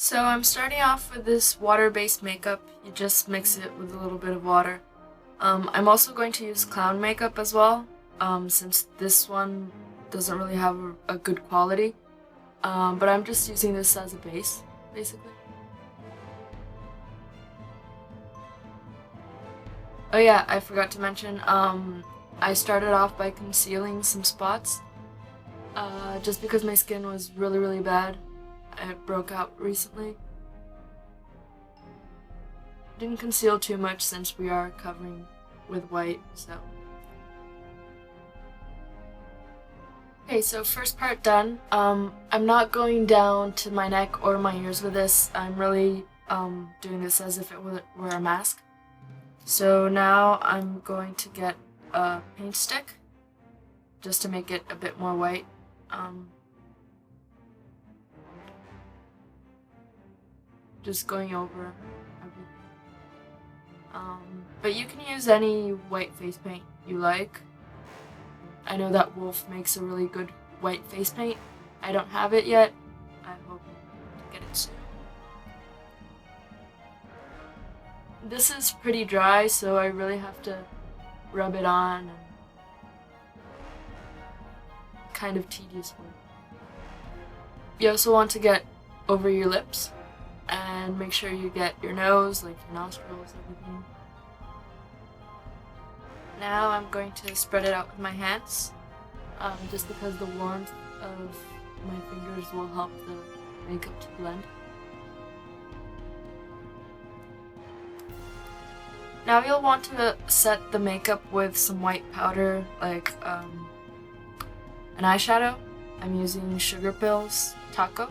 So I'm starting off with this water-based makeup. You just mix it with a little bit of water. I'm also going to use clown makeup as well, since this one doesn't really have a good quality. But I'm just using this as a base, basically. Oh yeah, I forgot to mention, I started off by concealing some spots, just because my skin was really bad. It broke out recently. Didn't conceal too much since we are covering with white, so. Okay, so first part done. I'm not going down to my neck or my ears with this. I'm really doing this as if it were a mask. So now I'm going to get a paint stick just to make it a bit more white. Just going over everything. But you can use any white face paint you like. I know that Wolf makes a really good white face paint. I don't have it yet. I hope to get it soon. This is pretty dry, so I really have to rub it on and kind of tedious work. You also want to get over your lips and make sure you get your nose, like your nostrils, everything. Now I'm going to spread it out with my hands, just because the warmth of my fingers will help the makeup to blend. Now you'll want to set the makeup with some white powder, like an eyeshadow. I'm using Sugar Pills Taco.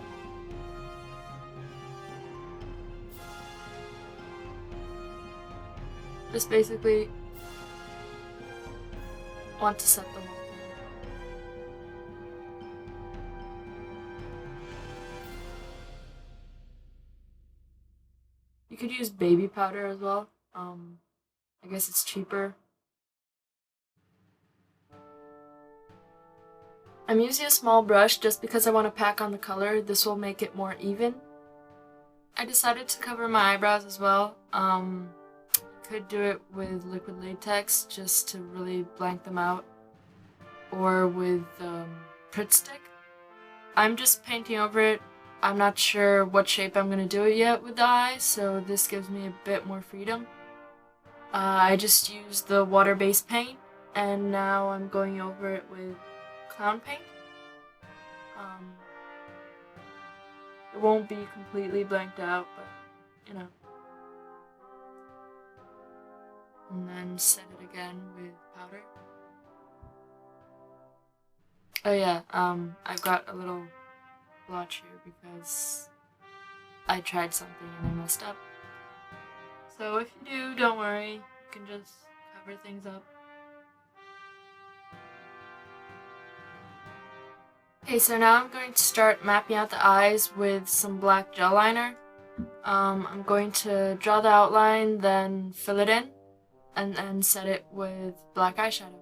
Just basically want to set the whole thing. You could use baby powder as well. I guess it's cheaper. I'm using a small brush just because I want to pack on the color. This will make it more even. I decided to cover my eyebrows as well. Could do it with liquid latex just to really blank them out, or with Pritt stick. I'm just painting over it. I'm not sure what shape I'm gonna do it yet with the eyes, so this gives me a bit more freedom. I just used the water-based paint, and now I'm going over it with clown paint. It won't be completely blanked out, but you know. And then set it again with powder. Oh yeah, I've got a little blotch here because I tried something and I messed up. So if you do, don't worry, you can just cover things up. Okay, so now I'm going to start mapping out the eyes with some black gel liner. I'm going to draw the outline, then fill it in, and then set it with black eyeshadow.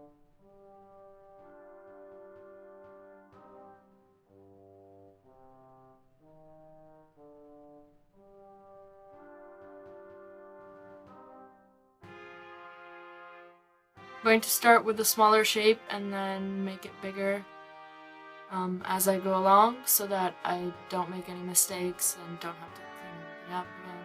I'm going to start with a smaller shape and then make it bigger as I go along so that I don't make any mistakes and don't have to clean anything up again.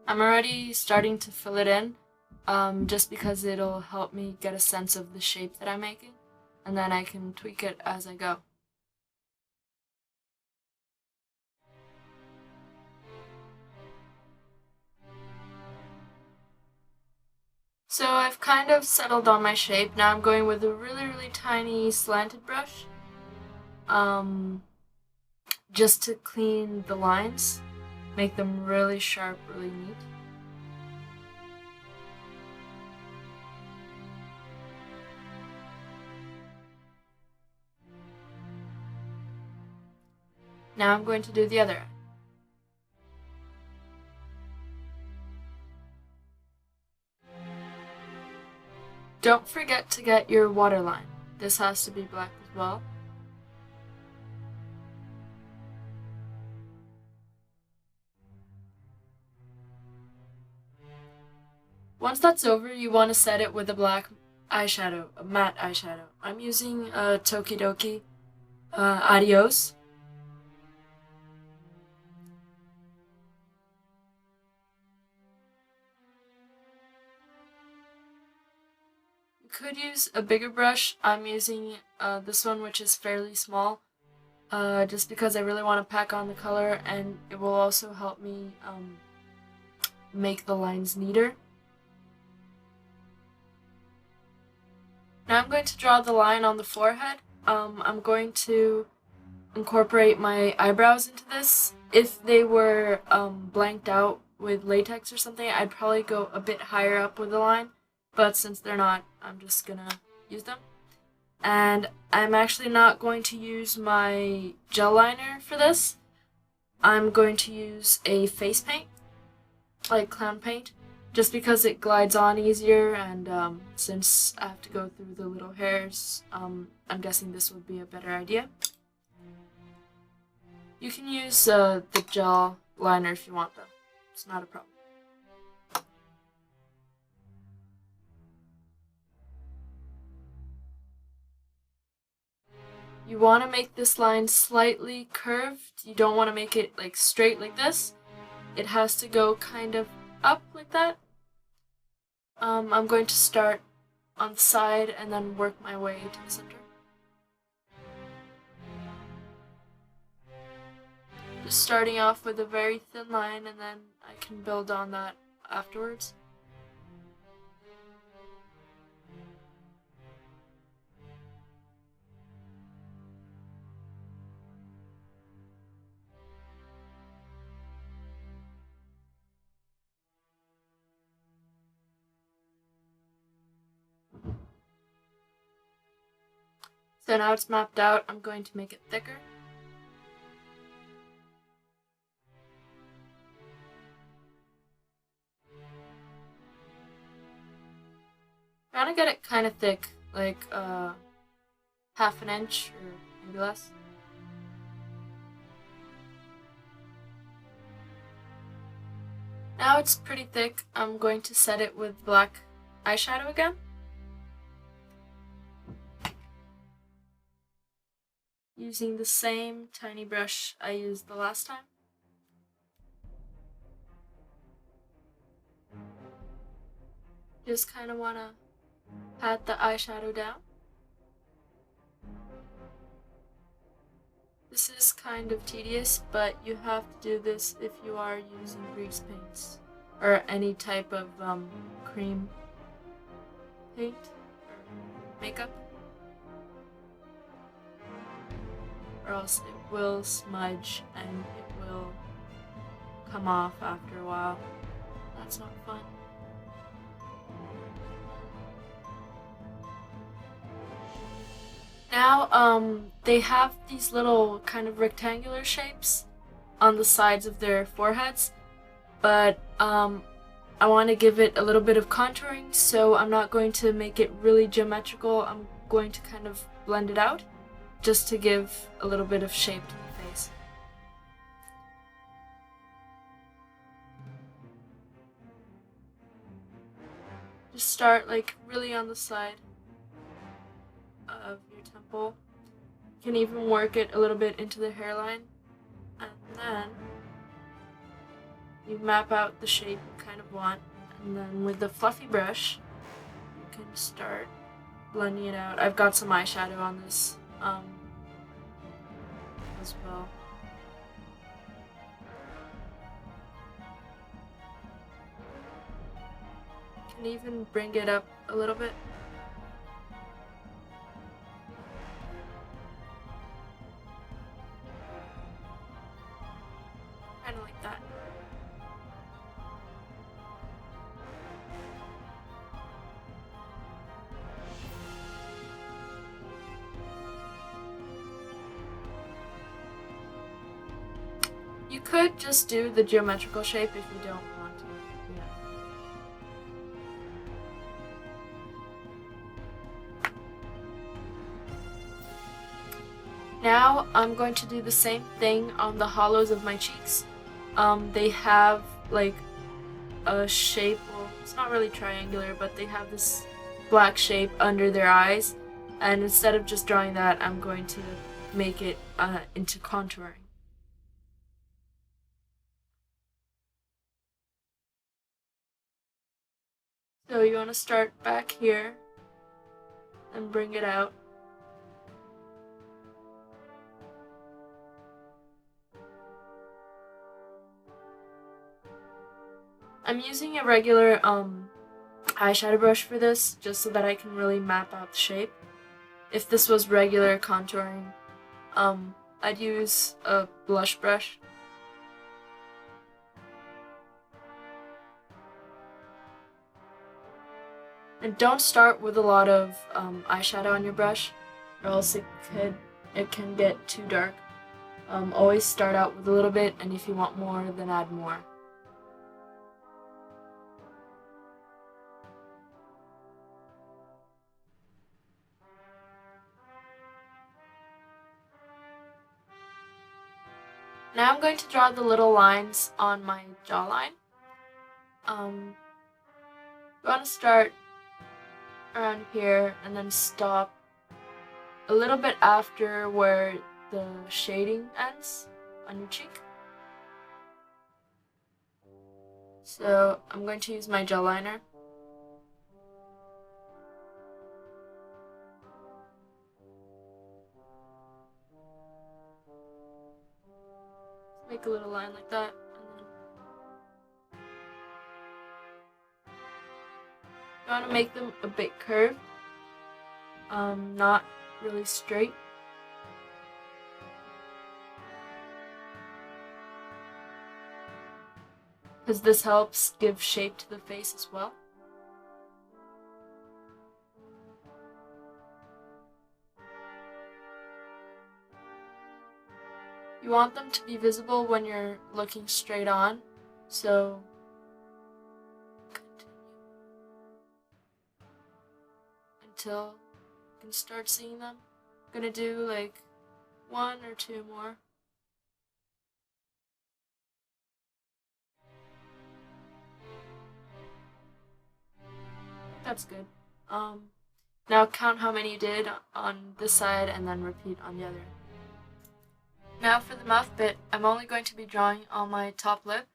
I'm already starting to fill it in, just because it'll help me get a sense of the shape that I'm making, and then I can tweak it as I go. So I've kind of settled on my shape. Now I'm going with a really tiny slanted brush, just to clean the lines, make them really sharp, really neat. Now I'm going to do the other eye. Don't forget to get your waterline. This has to be black as well. Once that's over, you want to set it with a black eyeshadow, a matte eyeshadow. I'm using Tokidoki Adios. You could use a bigger brush. I'm using this one, which is fairly small, just because I really want to pack on the color, and it will also help me make the lines neater. Now I'm going to draw the line on the forehead. I'm going to incorporate my eyebrows into this. If they were blanked out with latex or something, I'd probably go a bit higher up with the line, but since they're not, I'm just gonna use them. And I'm actually not going to use my gel liner for this. I'm going to use a face paint, like clown paint, just because it glides on easier, and since I have to go through the little hairs, I'm guessing this would be a better idea. You can use the gel liner if you want, though. It's not a problem. You want to make this line slightly curved. You don't want to make it like straight like this. It has to go kind of up like that. I'm going to start on the side and then work my way to the center. Just starting off with a very thin line, and then I can build on that afterwards. So now it's mapped out, I'm going to make it thicker. Trying to get it kind of thick, like half an inch or maybe less. Now it's pretty thick. I'm going to set it with black eyeshadow again. Using the same tiny brush I used the last time. Just kind of want to pat the eyeshadow down. This is kind of tedious, but you have to do this if you are using grease paints or any type of cream paint or makeup, or else it will smudge and it will come off after a while. That's not fun. Now, they have these little kind of rectangular shapes on the sides of their foreheads, but I want to give it a little bit of contouring, so I'm not going to make it really geometrical. I'm going to kind of blend it out, just to give a little bit of shape to the face. Just start like really on the side of your temple. You can even work it a little bit into the hairline, and then you map out the shape you kind of want, and then with the fluffy brush you can start blending it out. I've got some eyeshadow on this as well. You can even bring it up a little bit. Kind of like that. You could just do the geometrical shape if you don't want to. Yeah. Now I'm going to do the same thing on the hollows of my cheeks. They have like a shape, well, it's not really triangular, but they have this black shape under their eyes, and instead of just drawing that, I'm going to make it into contouring. So you want to start back here and bring it out. I'm using a regular eyeshadow brush for this, just so that I can really map out the shape. If this was regular contouring, I'd use a blush brush. And don't start with a lot of eyeshadow on your brush, or else it can get too dark. Always start out with a little bit, and if you want more, then add more. Now I'm going to draw the little lines on my jawline. You want to start around here and then stop a little bit after where the shading ends on your cheek. So I'm going to use my gel liner. Make a little line like that. You want to make them a bit curved, not really straight. Because this helps give shape to the face as well. You want them to be visible when you're looking straight on, so continue until you can start seeing them. I'm gonna do like 1 or 2 more. That's good. Now count how many you did on this side and then repeat on the other. Now for the mouth bit, I'm only going to be drawing on my top lip.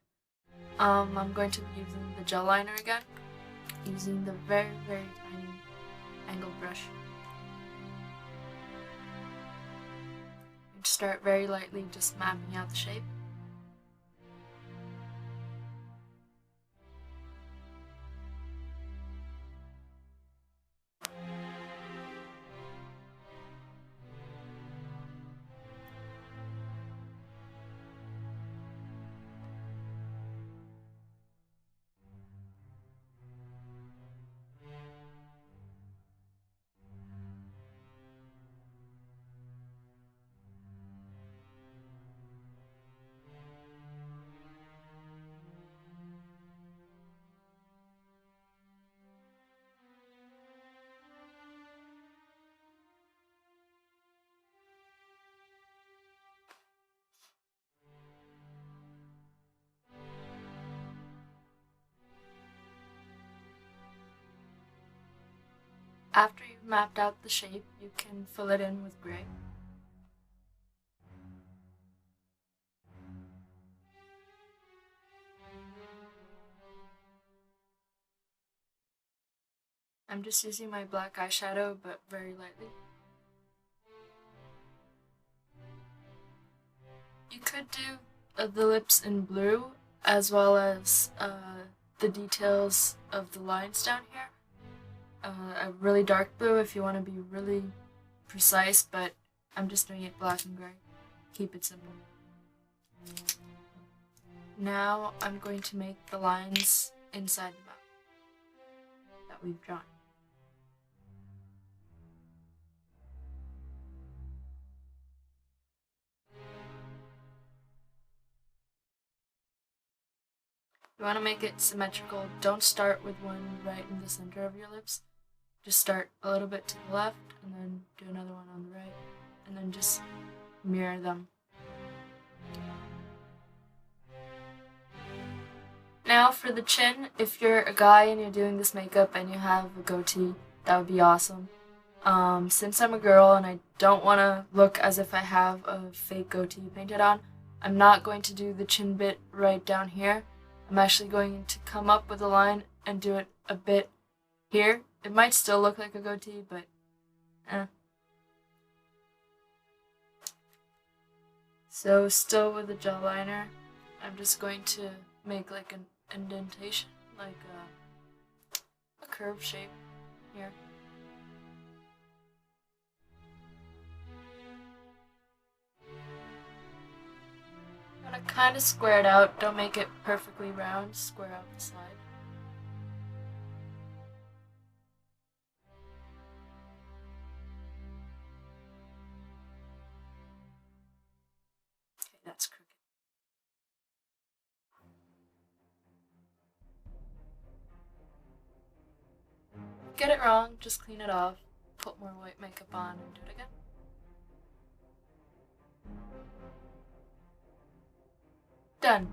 I'm going to be using the gel liner again, using the very, very tiny angled brush. And start very lightly, just mapping out the shape. After you've mapped out the shape, you can fill it in with gray. I'm just using my black eyeshadow, but very lightly. You could do the lips in blue, as well as the details of the lines down here. A really dark blue if you want to be really precise, but I'm just doing it black and gray. Keep it simple. Now I'm going to make the lines inside the mouth that we've drawn. You want to make it symmetrical. Don't start with one right in the center of your lips. Just start a little bit to the left, and then do another one on the right, and then just mirror them. Now for the chin, if you're a guy and you're doing this makeup and you have a goatee, that would be awesome. Since I'm a girl and I don't want to look as if I have a fake goatee painted on, I'm not going to do the chin bit right down here. I'm actually going to come up with a line and do it a bit here. It might still look like a goatee, but So still with the jawliner, I'm just going to make like an indentation, like a curved shape here. I'm gonna kind of square it out, don't make it perfectly round, square out the side. Okay, that's crooked. Get it wrong, just clean it off, put more white makeup on, and do it again. Done.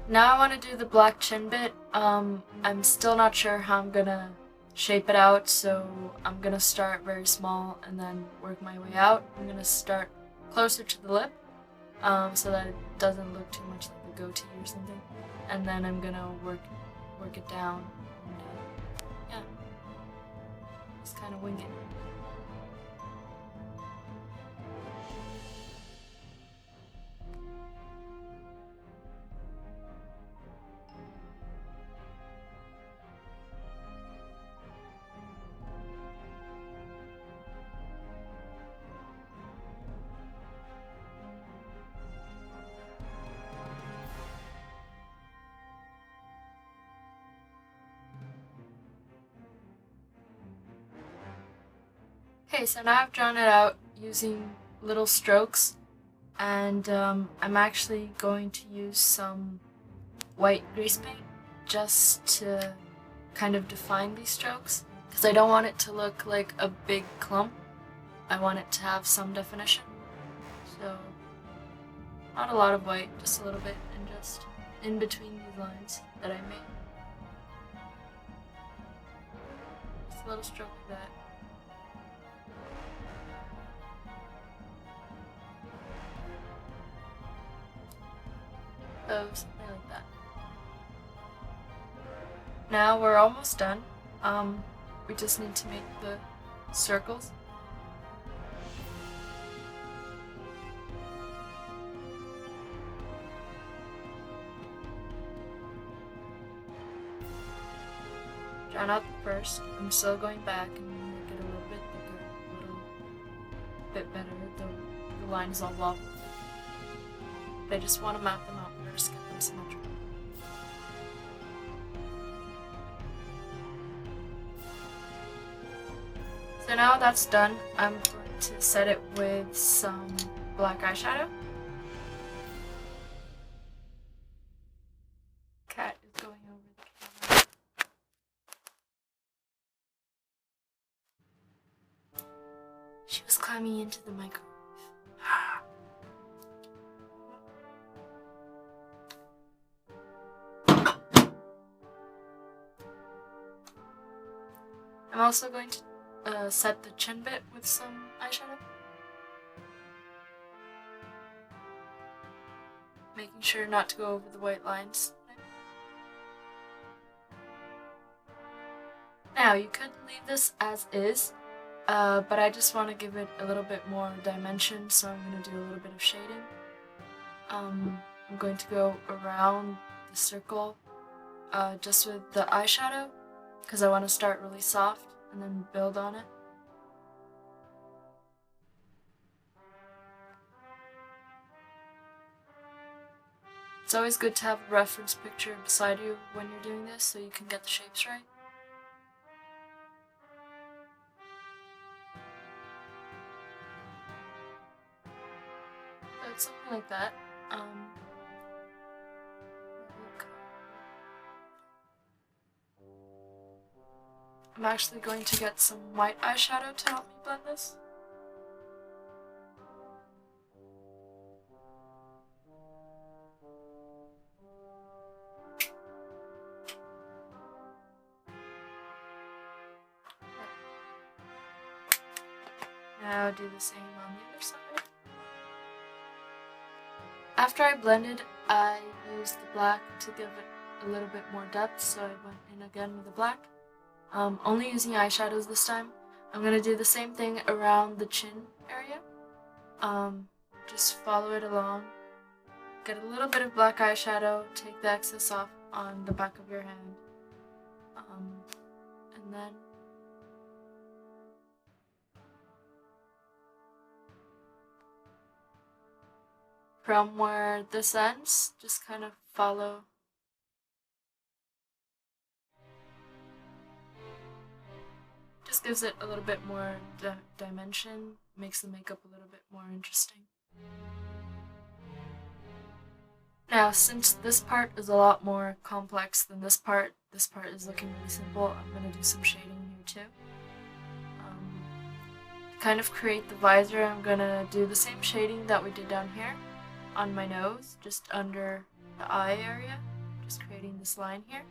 Now I want to do the black chin bit. I'm still not sure how I'm gonna shape it out, so I'm gonna start very small and then work my way out. I'm gonna start closer to the lip, so that it doesn't look too much like a goatee or something. And then I'm gonna work it down. And, yeah, just kind of wing it. Okay, so now I've drawn it out using little strokes, and I'm actually going to use some white grease paint just to kind of define these strokes, because I don't want it to look like a big clump. I want it to have some definition. So, not a lot of white, just a little bit, and just in between these lines that I made. Just a little stroke like that. So, something like that. Now we're almost done. We just need to make the circles. Drawn out the first. I'm still going back and make it a little bit thicker, a little bit better. The line is all wobbly. But I just want to map them out first, get them symmetrical. So now that's done, I'm going to set it with some black eyeshadow. Cat is going over the camera. She was climbing into the microwave. I'm also going to set the chin bit with some eyeshadow. Making sure not to go over the white lines. Now, you could leave this as is, but I just want to give it a little bit more dimension, so I'm going to do a little bit of shading. I'm going to go around the circle just with the eyeshadow, because I want to start really soft and then build on it. It's always good to have a reference picture beside you when you're doing this so you can get the shapes right. So it's something like that. I'm actually going to get some white eyeshadow to help me blend this. Now do the same on the other side. After I blended, I used the black to give it a little bit more depth, so I went in again with the black. Only using eyeshadows this time. I'm going to do the same thing around the chin area. Just follow it along. Get a little bit of black eyeshadow, take the excess off on the back of your hand. And then from where this ends, just kind of follow. Just gives it a little bit more dimension, makes the makeup a little bit more interesting. Now, since this part is a lot more complex than this part is looking really simple, I'm going to do some shading here too. To kind of create the visor, I'm going to do the same shading that we did down here on my nose, just under the eye area, just creating this line here.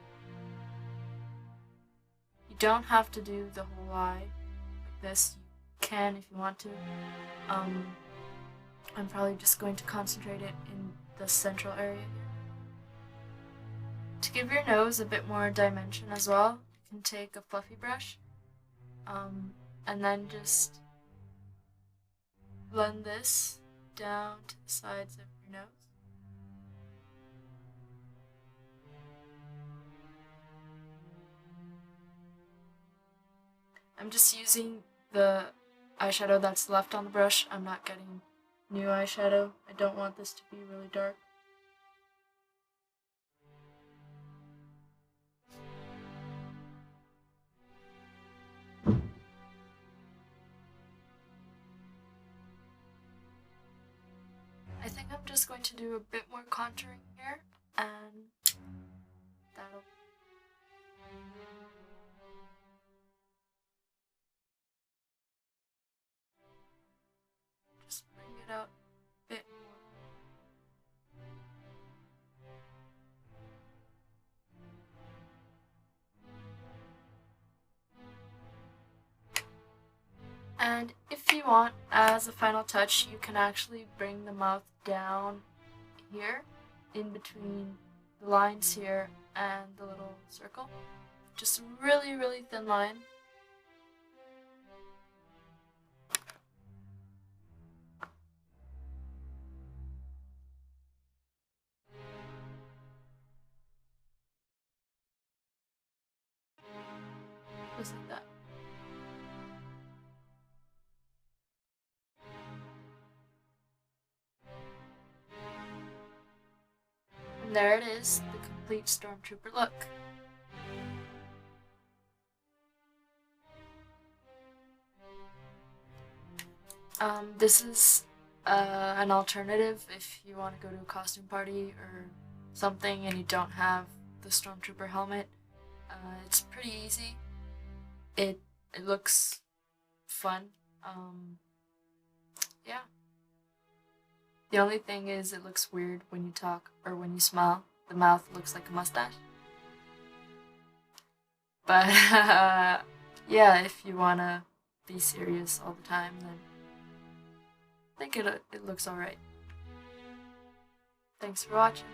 You don't have to do the whole eye like this. You can if you want to. I'm probably just going to concentrate it in the central area here. To give your nose a bit more dimension as well, you can take a fluffy brush and then just blend this down to the sides of your nose. I'm just using the eyeshadow that's left on the brush. I'm not getting new eyeshadow. I don't want this to be really dark. I think I'm just going to do a bit more contouring here, and that'll just bring it out a bit more. And if you want, as a final touch, you can actually bring the mouth down here, in between the lines here and the little circle. Just a really, really thin line. Just like that. And there it is, the complete Stormtrooper look. This is an alternative if you want to go to a costume party or something and you don't have the Stormtrooper helmet. It's pretty easy. It looks fun. Yeah. The only thing is it looks weird when you talk or when you smile. The mouth looks like a mustache. But yeah, if you wanna be serious all the time, then I think it looks alright. Thanks for watching.